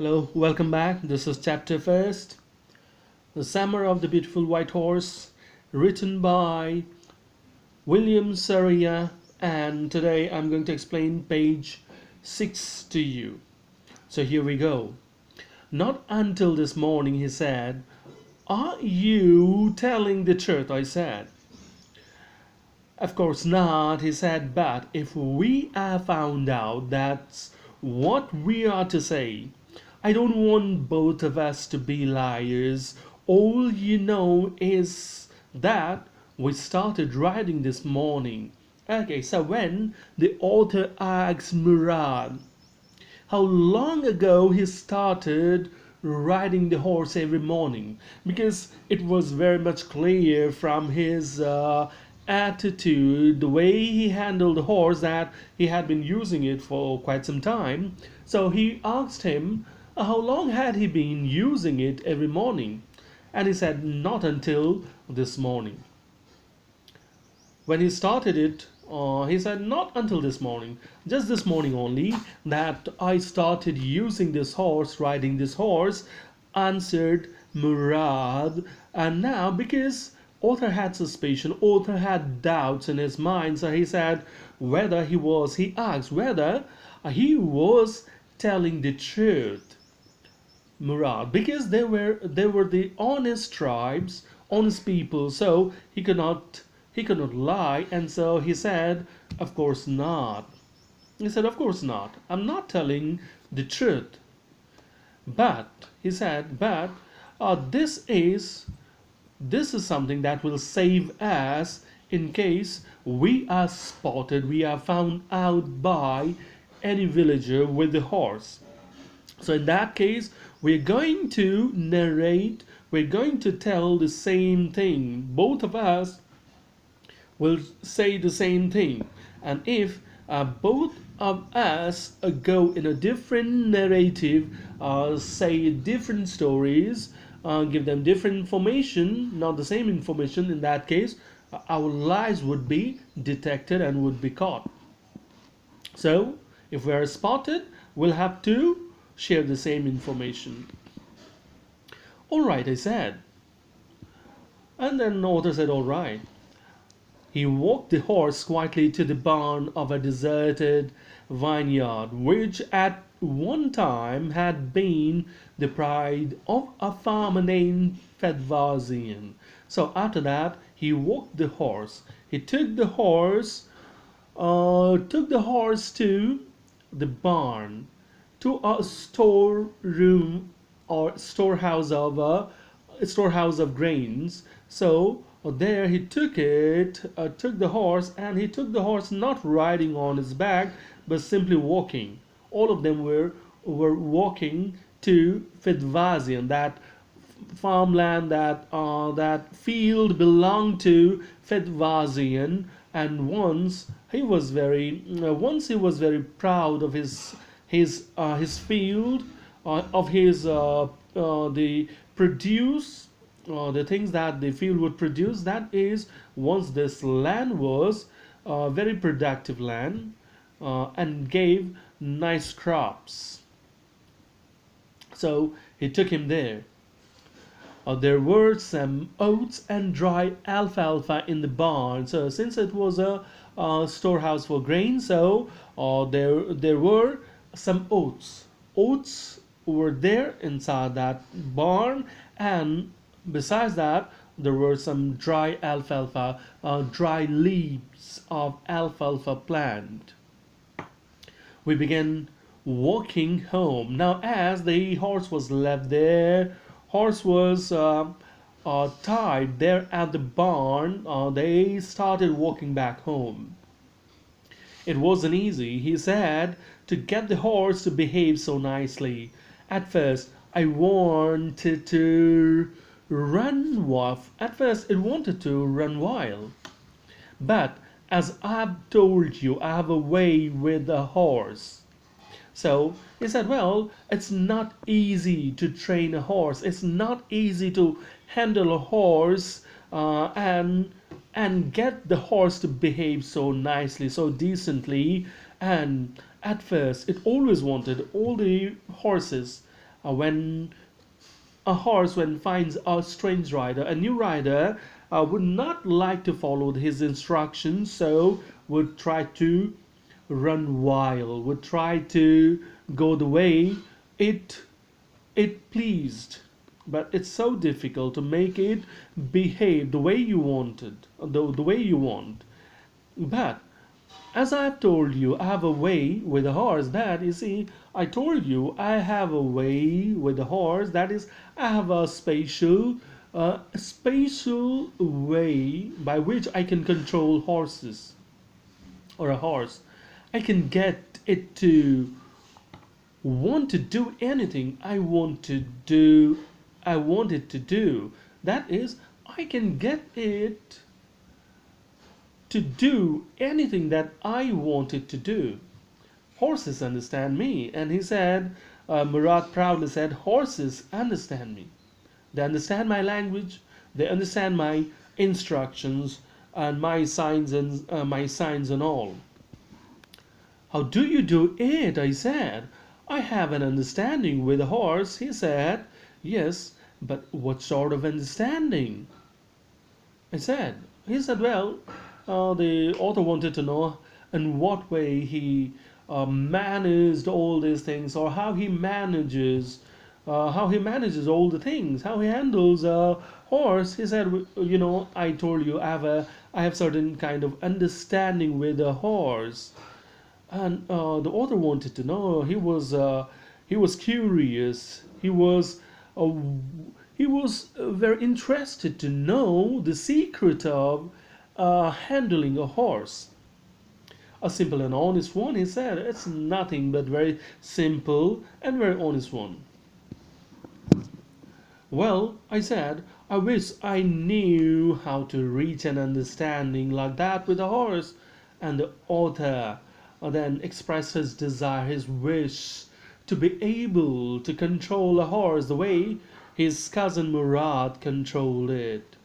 Hello, welcome back. This is chapter first, The Summer of the Beautiful White Horse, written by William Surya, and today I'm going to explain page 6 to you. So here we go. Not until this morning, he said. Are you telling the truth? I said. Of course not, he said, but if we are found out, that's what we are to say. I don't want both of us to be liars. All you know is that we started writing this morning. Okay, so when the author asks Murad how long ago he started riding the horse every morning, because it was very much clear from his attitude, the way he handled the horse, that he had been using it for quite some time. So he asked him how long had he been using it every morning, and he said not until this morning. When he started it, he said, not until this morning, just this morning only, that I started using this horse, riding this horse, answered Murad. And now, because author had suspicion, author had doubts in his mind, so he said he asked whether he was telling the truth. Murad, because they were the honest tribes, honest people, so he could not lie, and so he said, of course not. He said, of course not. I'm not telling the truth. But he said, but this is something that will save us in case we are spotted, we are found out by any villager with the horse. So in that case, we're going to narrate, we're going to tell the same thing. Both of us will say the same thing. And if both of us go in a different narrative, say different stories, give them different information, not the same information, in that case, our lies would be detected and would be caught. So if we are spotted, we'll have to share the same information. All right, I said. And then the author said, all right. He walked the horse quietly to the barn of a deserted vineyard, which at one time had been the pride of a farmer named Fedvazian. So after that, he walked the horse. He took the horse to the barn, to a storeroom or storehouse of grains. So there he took the horse, and he took the horse not riding on his back, but simply walking. All of them were walking to Fedvazian, that farmland, that field belonged to Fedvazian, and once he was very proud of his field, of his the produce, the things that the field would produce. That is, once this land was very productive land, and gave nice crops. So he took him there. There were some oats and dry alfalfa in the barn. So since it was a storehouse for grain, so there were some oats. Oats were there inside that barn, and besides that, there were some dry alfalfa, dry leaves of alfalfa plant. We began walking home. Now, as the horse was left there, horse was tied there at the barn, they started walking back home. It wasn't easy, he said, to get the horse to behave so nicely. At first, I wanted to run wild. At first, it wanted to run wild. But as I've told you, I have a way with a horse. So he said, well, it's not easy to train a horse. It's not easy to handle a horse, and get the horse to behave so nicely, so decently. And at first, it always wanted, all the horses When a horse when finds a strange rider, a new rider, would not like to follow his instructions, so would try to run wild, would try to go the way it it pleased. But it's so difficult to make it behave the way you wanted, the way you want. But as I've told you, I have a way with a horse that, you see, I told you I have a way with a horse. That is, I have a spatial way by which I can control horses or a horse. I can get it to want to do anything I want it to do. That is, I can get it to do anything that I want it to do. Horses understand me. And he said, Murad proudly said, horses understand me. They understand my language, they understand my instructions and my signs and all. How do you do it? I said. I have an understanding with a horse. He said, yes, but what sort of understanding? I said. He said, well, the author wanted to know in what way he managed all these things, or how he manages all the things, how he handles a horse. He said, you know, I told you I have certain kind of understanding with a horse. And the author wanted to know. He was curious. Uh, he was very interested to know the secret of handling a horse. A simple and honest one, he said. It's nothing but very simple and very honest one. Well, I said, I wish I knew how to reach an understanding like that with a horse. And the author then expressed his desire, his wish to be able to control a horse the way his cousin Murad controlled it.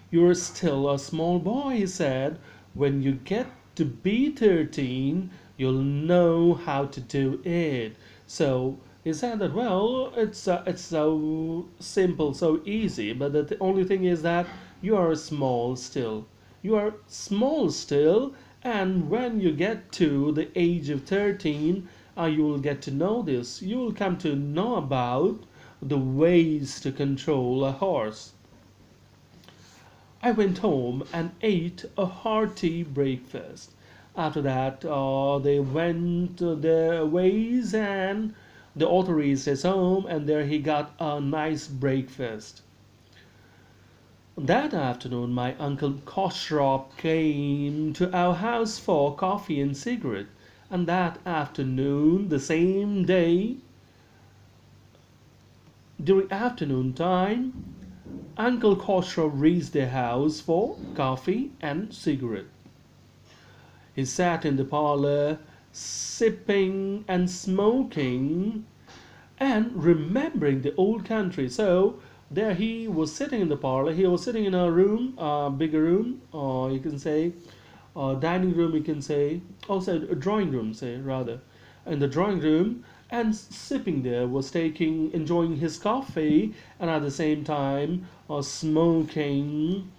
You're still a small boy, he said. When you get to be 13, you'll know how to do it. So he said that, well, it's so simple, so easy, but the only thing is that you are small still. You are small still, and when you get to the age of 13, you will get to know this. You will come to know about the ways to control a horse. I went home and ate a hearty breakfast. After that, they went their ways, and the author reached his home, and there he got a nice breakfast. That afternoon, my uncle Khosrow came to our house for coffee and cigarette. And that afternoon, the same day, during afternoon time, Uncle Khosrow reached the house for coffee and cigarette. He sat in the parlor, sipping and smoking and remembering the old country. So there he was sitting in the parlor. He was sitting in a room, a bigger room, or you can say dining room, you can say, also a drawing room, say rather. In the drawing room, and sipping there was enjoying his coffee, and at the same time smoking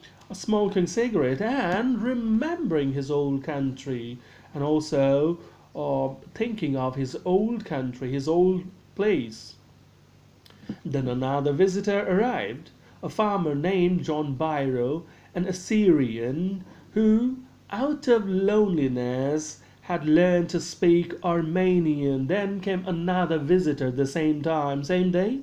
cigarette and remembering his old country, and also thinking of his old country, his old place. Then another visitor arrived, a farmer named John Biro, an Assyrian who, out of loneliness, had learned to speak Armenian. Then came another visitor the same time, same day,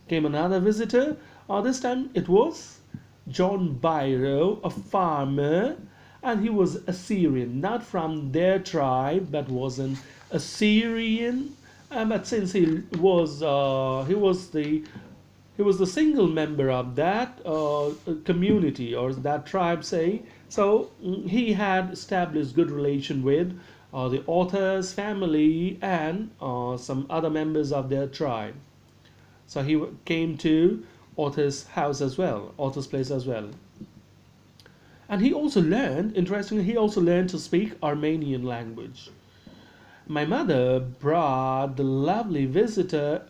came another visitor. This time it was John Biro, a farmer, and he was Assyrian, not from their tribe, but was an Assyrian. But since he was the single member of that community or that tribe, say, so he had established good relation with the author's family and some other members of their tribe. So he came to author's house as well, author's place as well. And he also learned, interestingly, he also learned to speak Armenian language. My mother brought the lonely visitor,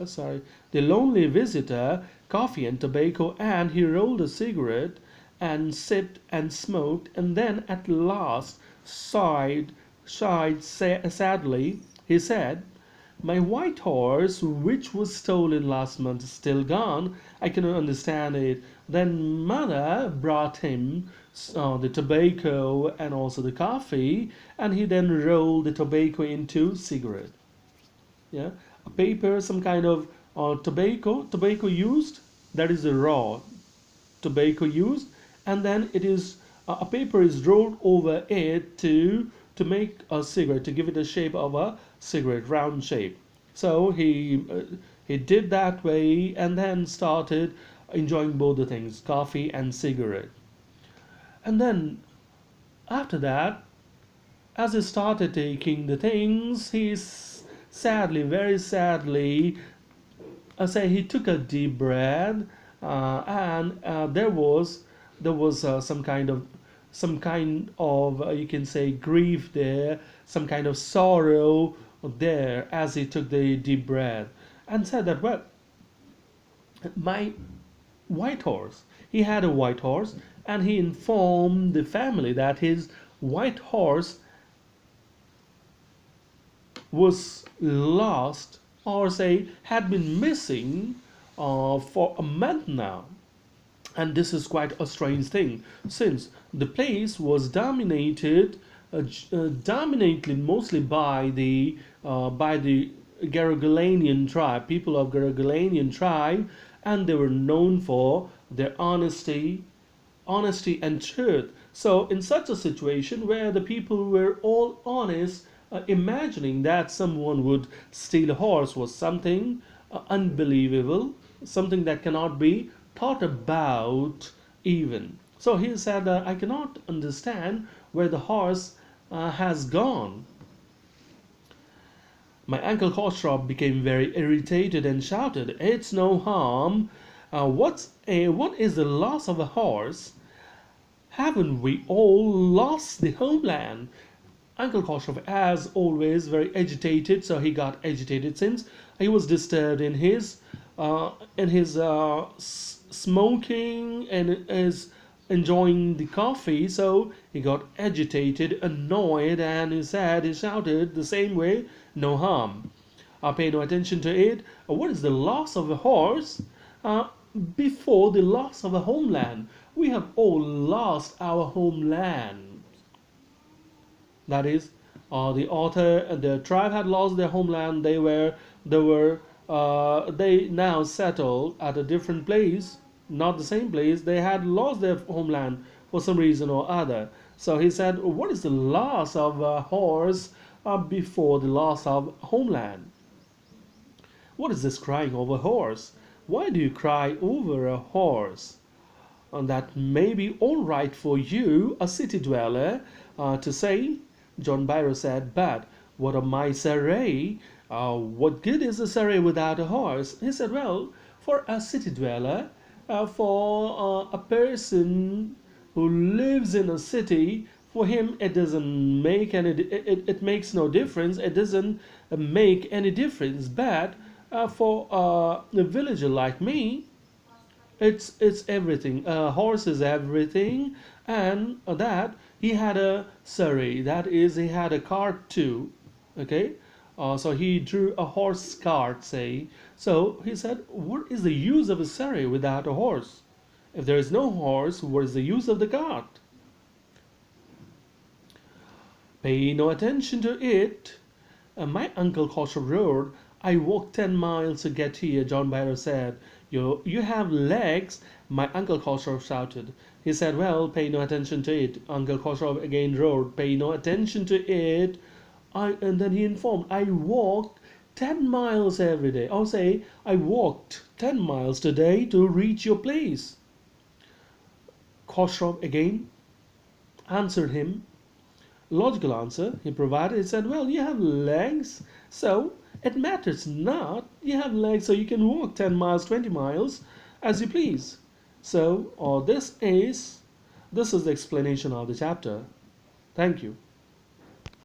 coffee and tobacco, and he rolled a cigarette and sipped and smoked, and then at last sadly. He said, "My white horse, which was stolen last month, is still gone. I cannot understand it." Then mother brought him the tobacco and also the coffee, and he then rolled the tobacco into cigarette. Yeah, a paper, some kind of tobacco used. That is the raw tobacco used, and then it is a paper is rolled over it to make a cigarette, to give it a shape of a cigarette, round shape. So he did that way and then started enjoying both the things, coffee and cigarette. And then after that, as he started taking the things, sadly, very sadly, I say he took a deep breath, and there was some kind of you can say grief there, some kind of sorrow there as he took the deep breath, and said that, well, my white horse, he had a white horse, and he informed the family that his white horse was lost, or say had been missing for a month now. And this is quite a strange thing, since the place was dominated mostly by the Garagulanian tribe, people of Garagulanian tribe, and they were known for their honesty and truth. So, in such a situation where the people were all honest, imagining that someone would steal a horse was something unbelievable, something that cannot be thought about even. So he said, I cannot understand where the horse has gone. My uncle Khosrow became very irritated and shouted, "It's no harm. What is the loss of a horse? Haven't we all lost the homeland?" Uncle Khosrow, as always, very agitated. So he got agitated since he was disturbed in his smoking and is enjoying the coffee. So he got agitated, annoyed, and he shouted the same way, "No harm. Pay no attention to it. What is the loss of a horse before the loss of a homeland? We have all lost our homeland." That is, the tribe had lost their homeland. They now settled at a different place, not the same place. They had lost their homeland for some reason or other. So he said, "What is the loss of a horse before the loss of homeland? What is this crying over a horse? Why do you cry over a horse? And that may be all right for you, a city dweller, to say," John Byro said, "but what of my saray? What good is a saray without a horse?" He said, "Well, for a city dweller, for a person who lives in a city, for him it doesn't make it makes no difference. It doesn't make any difference. But for a villager like me, it's everything. A horse is everything." And that he had a surrey, that is, he had a cart too. Okay, so he drew a horse cart, say. So he said, "What is the use of a surrey without a horse? If there is no horse, what is the use of the cart? Pay no attention to it." My uncle Khosrow roared. "I walked 10 miles to get here," John Byro said. You have legs," my uncle Khosrow shouted. He said, "Well, pay no attention to it." Uncle Khosrow again roared, "Pay no attention to it." And then he informed, "I walked 10 miles every day." Or say, "I walked 10 miles today to reach your place." Khosrow again answered him. Logical answer he provided. He said, "Well, you have legs, so it matters not. You have legs, so you can walk 10 miles, 20 miles as you please." So this is the explanation of the chapter. Thank you.